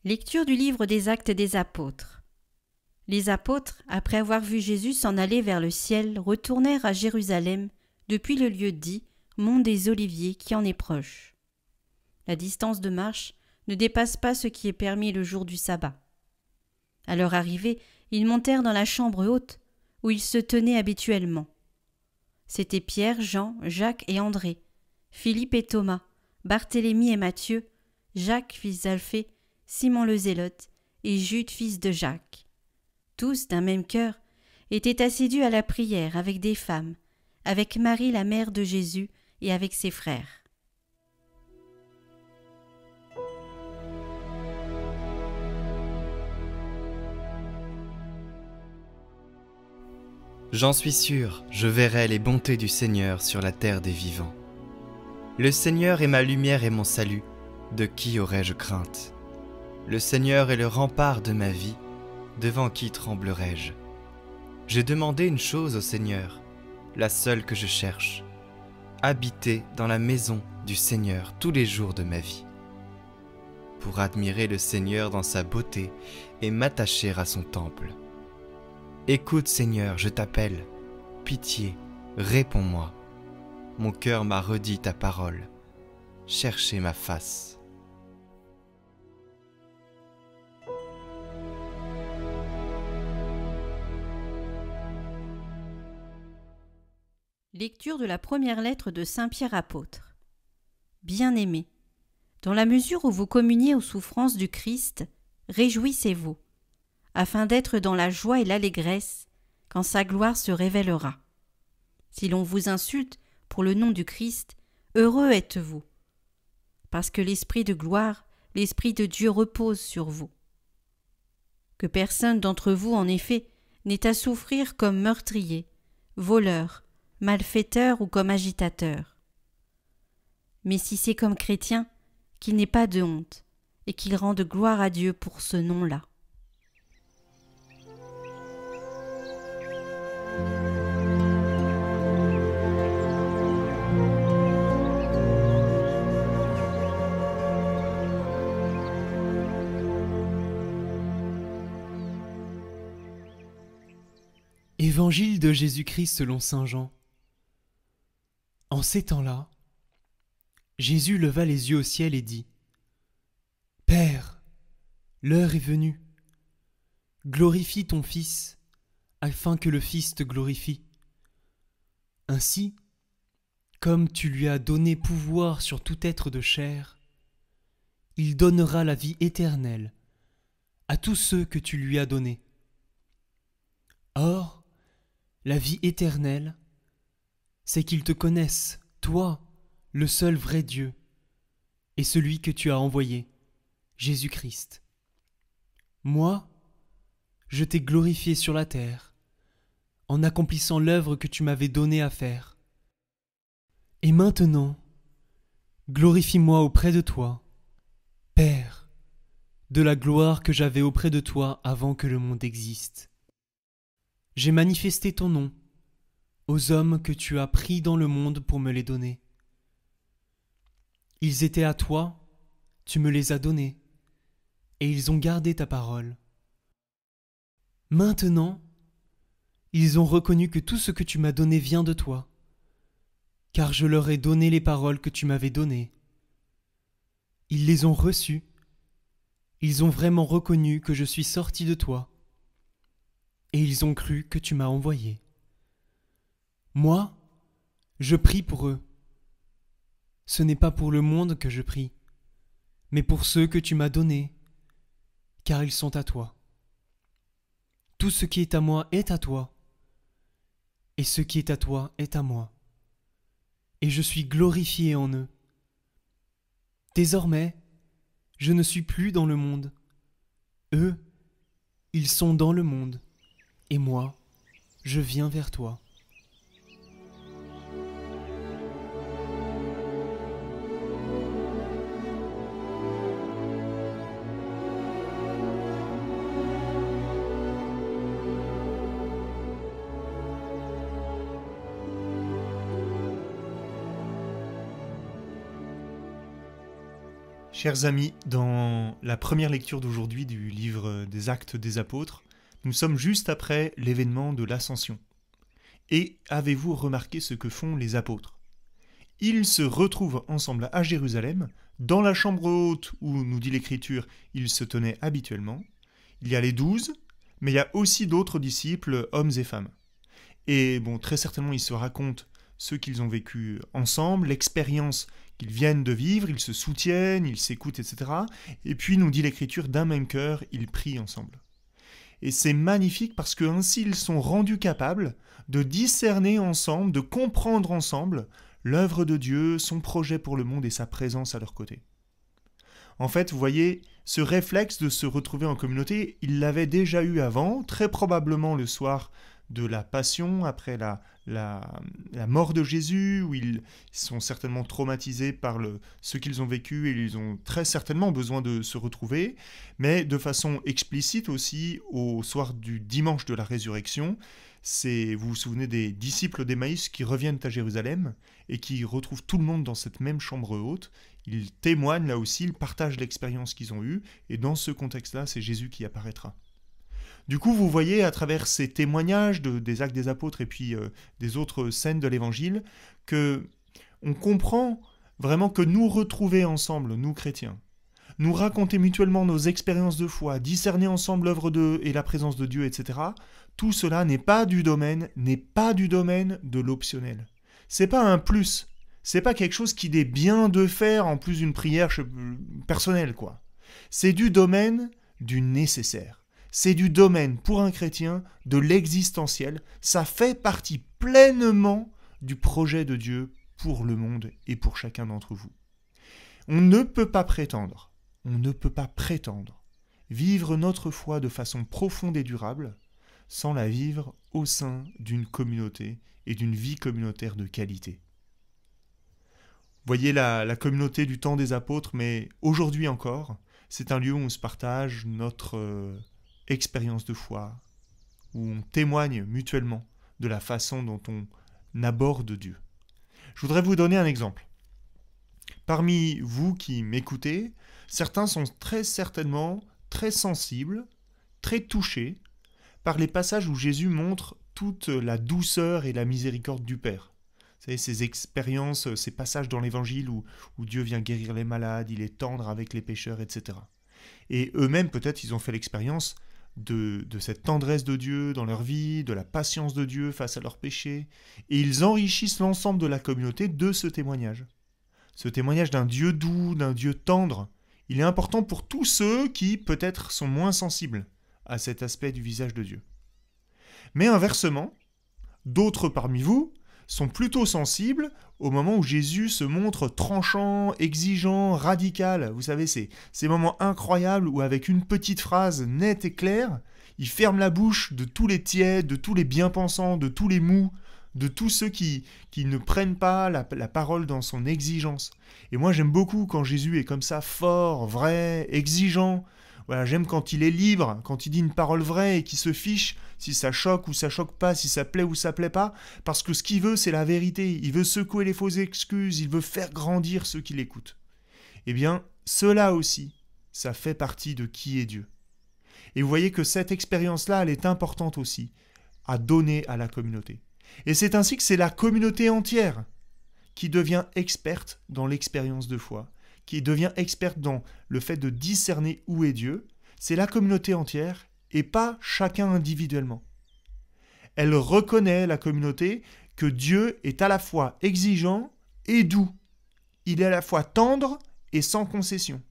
Lecture du livre des Actes des Apôtres. Les apôtres, après avoir vu Jésus s'en aller vers le ciel, retournèrent à Jérusalem depuis le lieu dit Mont des Oliviers qui en est proche. La distance de marche ne dépasse pas ce qui est permis le jour du sabbat. À leur arrivée, ils montèrent dans la chambre haute où ils se tenaient habituellement. C'étaient Pierre, Jean, Jacques et André, Philippe et Thomas, Barthélemy et Matthieu, Jacques fils d'Alphée, Simon le Zélote et Jude fils de Jacques. Tous, d'un même cœur, étaient assidus à la prière avec des femmes, avec Marie la mère de Jésus et avec ses frères. J'en suis sûr, je verrai les bontés du Seigneur sur la terre des vivants. Le Seigneur est ma lumière et mon salut, de qui aurais-je crainte? Le Seigneur est le rempart de ma vie, devant qui tremblerais-je? J'ai demandé une chose au Seigneur, la seule que je cherche, habiter dans la maison du Seigneur tous les jours de ma vie, pour admirer le Seigneur dans sa beauté et m'attacher à son temple. Écoute Seigneur, je t'appelle, pitié, réponds-moi. Mon cœur m'a redit ta parole, cherchez ma face. Lecture de la première lettre de Saint Pierre apôtre. Bien-aimés, dans la mesure où vous communiez aux souffrances du Christ, réjouissez-vous, afin d'être dans la joie et l'allégresse quand sa gloire se révélera. Si l'on vous insulte pour le nom du Christ, heureux êtes-vous, parce que l'Esprit de gloire, l'Esprit de Dieu repose sur vous. Que personne d'entre vous, en effet, n'ait à souffrir comme meurtrier, voleur, malfaiteur ou comme agitateur. Mais si c'est comme chrétien, qu'il n'ait pas de honte, et qu'il rende gloire à Dieu pour ce nom-là. Évangile de Jésus-Christ selon saint Jean. En ces temps-là, Jésus leva les yeux au ciel et dit : Père, l'heure est venue. Glorifie ton Fils, afin que le Fils te glorifie. Ainsi, comme tu lui as donné pouvoir sur tout être de chair, il donnera la vie éternelle à tous ceux que tu lui as donnés. Or, la vie éternelle, c'est qu'ils te connaissent, toi, le seul vrai Dieu, et celui que tu as envoyé, Jésus-Christ. Moi, je t'ai glorifié sur la terre, en accomplissant l'œuvre que tu m'avais donnée à faire. Et maintenant, glorifie-moi auprès de toi, Père, de la gloire que j'avais auprès de toi avant que le monde existe. J'ai manifesté ton nom aux hommes que tu as pris dans le monde pour me les donner. Ils étaient à toi, tu me les as donnés, et ils ont gardé ta parole. Maintenant, ils ont reconnu que tout ce que tu m'as donné vient de toi, car je leur ai donné les paroles que tu m'avais données. Ils les ont reçues, ils ont vraiment reconnu que je suis sorti de toi, et ils ont cru que tu m'as envoyé. Moi, je prie pour eux. Ce n'est pas pour le monde que je prie, mais pour ceux que tu m'as donnés, car ils sont à toi. Tout ce qui est à moi est à toi, et ce qui est à toi est à moi, et je suis glorifié en eux. Désormais, je ne suis plus dans le monde. Eux, ils sont dans le monde, et moi, je viens vers toi. Chers amis, dans la première lecture d'aujourd'hui du livre des Actes des Apôtres, nous sommes juste après l'événement de l'Ascension. Et avez-vous remarqué ce que font les apôtres ? Ils se retrouvent ensemble à Jérusalem, dans la chambre haute où, nous dit l'Écriture, ils se tenaient habituellement. Il y a les 12, mais il y a aussi d'autres disciples, hommes et femmes. Et très certainement, ils se racontent ce qu'ils ont vécu ensemble, l'expérience qu'ils viennent de vivre, ils se soutiennent, ils s'écoutent, etc. Et puis, nous dit l'Écriture, d'un même cœur, ils prient ensemble. Et c'est magnifique parce que ainsi ils sont rendus capables de discerner ensemble, de comprendre ensemble l'œuvre de Dieu, son projet pour le monde et sa présence à leur côté. En fait, vous voyez, ce réflexe de se retrouver en communauté, ils l'avaient déjà eu avant, très probablement le soir de la Passion, après la mort de Jésus, où ils sont certainement traumatisés par ce qu'ils ont vécu et ils ont très certainement besoin de se retrouver, mais de façon explicite aussi au soir du dimanche de la résurrection. Vous vous souvenez des disciples d'Emmaüs qui reviennent à Jérusalem et qui retrouvent tout le monde dans cette même chambre haute. Ils témoignent là aussi, ils partagent l'expérience qu'ils ont eue et dans ce contexte-là, c'est Jésus qui apparaîtra. Du coup, vous voyez à travers ces témoignages des Actes des Apôtres et puis des autres scènes de l'Évangile qu'on comprend vraiment que nous retrouver ensemble, nous chrétiens, nous raconter mutuellement nos expériences de foi, discerner ensemble l'œuvre et la présence de Dieu, etc., tout cela n'est pas du domaine de l'optionnel. C'est pas un plus, c'est pas quelque chose qu'il est bien de faire en plus d'une prière personnelle, quoi. C'est du domaine du nécessaire. C'est du domaine, pour un chrétien, de l'existentiel. Ça fait partie pleinement du projet de Dieu pour le monde et pour chacun d'entre vous. On ne peut pas prétendre vivre notre foi de façon profonde et durable sans la vivre au sein d'une communauté et d'une vie communautaire de qualité. Voyez la communauté du temps des apôtres, mais aujourd'hui encore, c'est un lieu où on se partage notre expérience de foi, où on témoigne mutuellement de la façon dont on aborde Dieu. Je voudrais vous donner un exemple. Parmi vous qui m'écoutez, certains sont très certainement très sensibles, très touchés par les passages où Jésus montre toute la douceur et la miséricorde du Père. Vous savez, ces expériences, ces passages dans l'Évangile où Dieu vient guérir les malades, il est tendre avec les pécheurs, etc. Et eux-mêmes, peut-être, ils ont fait l'expérience de cette tendresse de Dieu dans leur vie, de la patience de Dieu face à leurs péchés, et ils enrichissent l'ensemble de la communauté de ce témoignage. Ce témoignage d'un Dieu doux, d'un Dieu tendre, il est important pour tous ceux qui, peut-être, sont moins sensibles à cet aspect du visage de Dieu. Mais inversement, d'autres parmi vous sont plutôt sensibles au moment où Jésus se montre tranchant, exigeant, radical. Vous savez, ces moments incroyables où avec une petite phrase nette et claire, il ferme la bouche de tous les tièdes, de tous les bien-pensants, de tous les mous, de tous ceux qui ne prennent pas la parole dans son exigence. Et moi, j'aime beaucoup quand Jésus est comme ça, fort, vrai, exigeant. Voilà, j'aime quand il est libre, quand il dit une parole vraie et qu'il se fiche si ça choque ou ça choque pas, si ça plaît ou ça plaît pas, parce que ce qu'il veut, c'est la vérité. Il veut secouer les fausses excuses, il veut faire grandir ceux qui l'écoutent. Eh bien, cela aussi, ça fait partie de qui est Dieu. Et vous voyez que cette expérience-là, elle est importante aussi à donner à la communauté. Et c'est ainsi que c'est la communauté entière qui devient experte dans l'expérience de foi, qui devient experte dans le fait de discerner où est Dieu. C'est la communauté entière et pas chacun individuellement. Elle reconnaît, la communauté, que Dieu est à la fois exigeant et doux. Il est à la fois tendre et sans concession.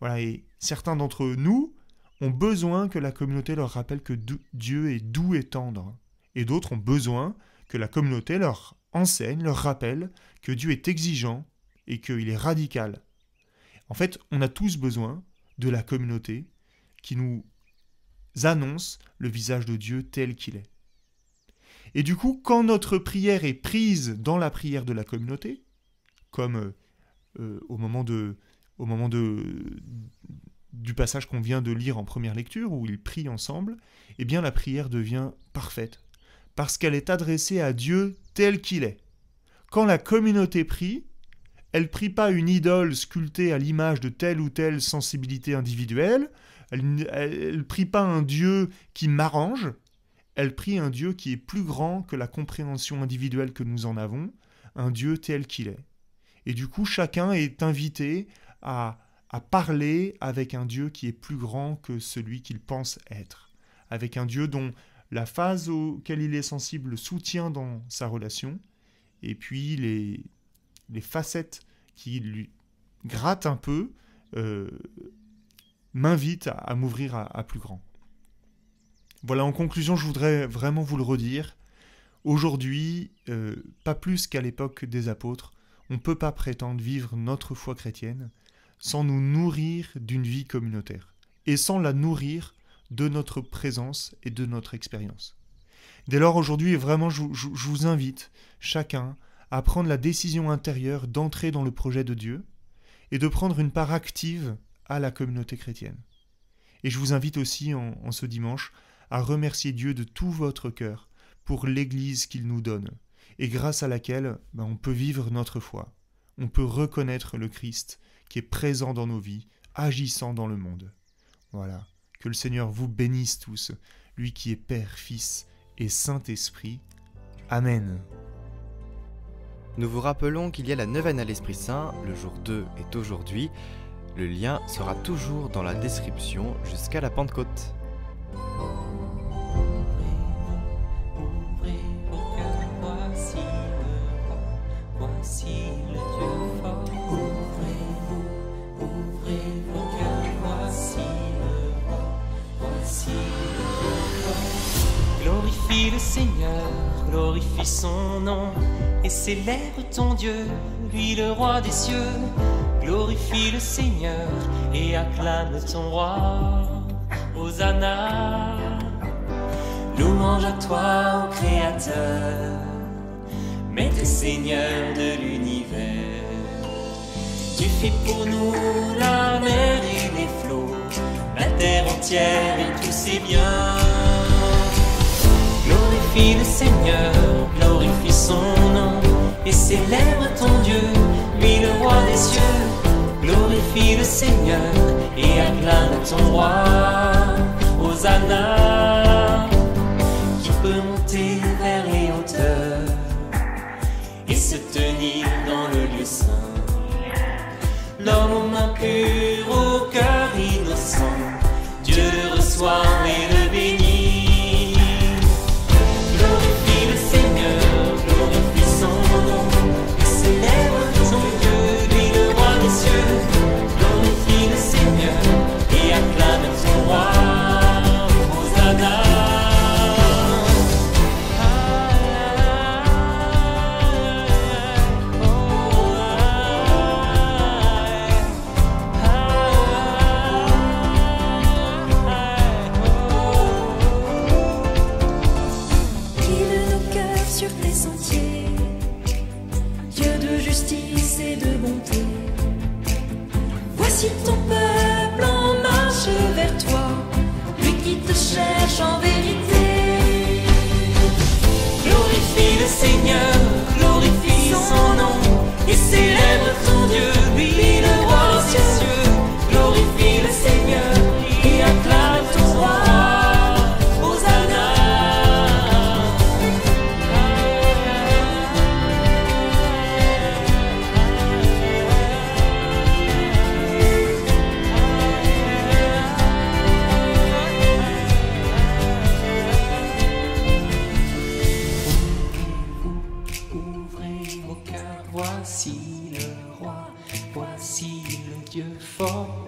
Voilà, et certains d'entre nous ont besoin que la communauté leur rappelle que Dieu est doux et tendre. Et d'autres ont besoin que la communauté leur enseigne, leur rappelle que Dieu est exigeant et qu'il est radical. En fait, on a tous besoin de la communauté qui nous annonce le visage de Dieu tel qu'il est. Et du coup, quand notre prière est prise dans la prière de la communauté, comme au moment du passage qu'on vient de lire en première lecture, où ils prient ensemble, eh bien la prière devient parfaite, parce qu'elle est adressée à Dieu tel qu'il est. Quand la communauté prie, Elle prie pas une idole sculptée à l'image de telle ou telle sensibilité individuelle. Elle prie pas un Dieu qui m'arrange. Elle prie un Dieu qui est plus grand que la compréhension individuelle que nous en avons, un Dieu tel qu'il est. Et du coup, chacun est invité à parler avec un Dieu qui est plus grand que celui qu'il pense être, avec un Dieu dont la phase auquel il est sensible le soutient dans sa relation, et puis les facettes qui lui grattent un peu m'invitent à m'ouvrir à plus grand. Voilà, en conclusion, je voudrais vraiment vous le redire. Aujourd'hui, pas plus qu'à l'époque des apôtres, on ne peut pas prétendre vivre notre foi chrétienne sans nous nourrir d'une vie communautaire et sans la nourrir de notre présence et de notre expérience. Dès lors, aujourd'hui, vraiment, je vous invite, chacun, à prendre la décision intérieure d'entrer dans le projet de Dieu et de prendre une part active à la communauté chrétienne. Et je vous invite aussi, en ce dimanche, à remercier Dieu de tout votre cœur pour l'Église qu'il nous donne, et grâce à laquelle on peut vivre notre foi, on peut reconnaître le Christ qui est présent dans nos vies, agissant dans le monde. Voilà, que le Seigneur vous bénisse tous, lui qui est Père, Fils et Saint-Esprit. Amen. Nous vous rappelons qu'il y a la neuvaine à l'Esprit Saint, le jour 2 est aujourd'hui. Le lien sera toujours dans la description jusqu'à la Pentecôte. Voici le Dieu fort. Ouvrez vos cœurs, voici le roi. Voici le Dieu fort. Glorifie le Seigneur, glorifie son nom, et célèbre ton Dieu, lui le roi des cieux. Glorifie le Seigneur, et acclame ton roi. Hosanna. Louange à toi, ô Créateur, Maître Seigneur de l'univers. Tu fais pour nous la mer et les flots, la terre entière et tous ses biens. Glorifie le Seigneur, glorifie son nom, et célèbre ton Dieu, lui le roi des cieux. Glorifie le Seigneur, et acclame ton roi. Hosanna. Qui peut monter vers les hauteurs et se tenir dans le lieu saint? L'homme aux mains pures, au cœur innocent, Dieu le reçoit et le bénit. Glorifie le Seigneur, glorifie son nom, et célèbre ton Dieu, lui le roi des cieux. Glorifie le Seigneur, et acclame ton roi. Hosanna. Voici ton peuple en marche vers toi, lui qui te cherche en vérité. Glorifie le Seigneur, glorifie son nom, et célèbre ton Dieu, lui le roi des cieux. Glorifie le Seigneur, et acclame ton roi. Hosanna. Ouvrez vos cœurs, voici le roi, voici le Dieu fort.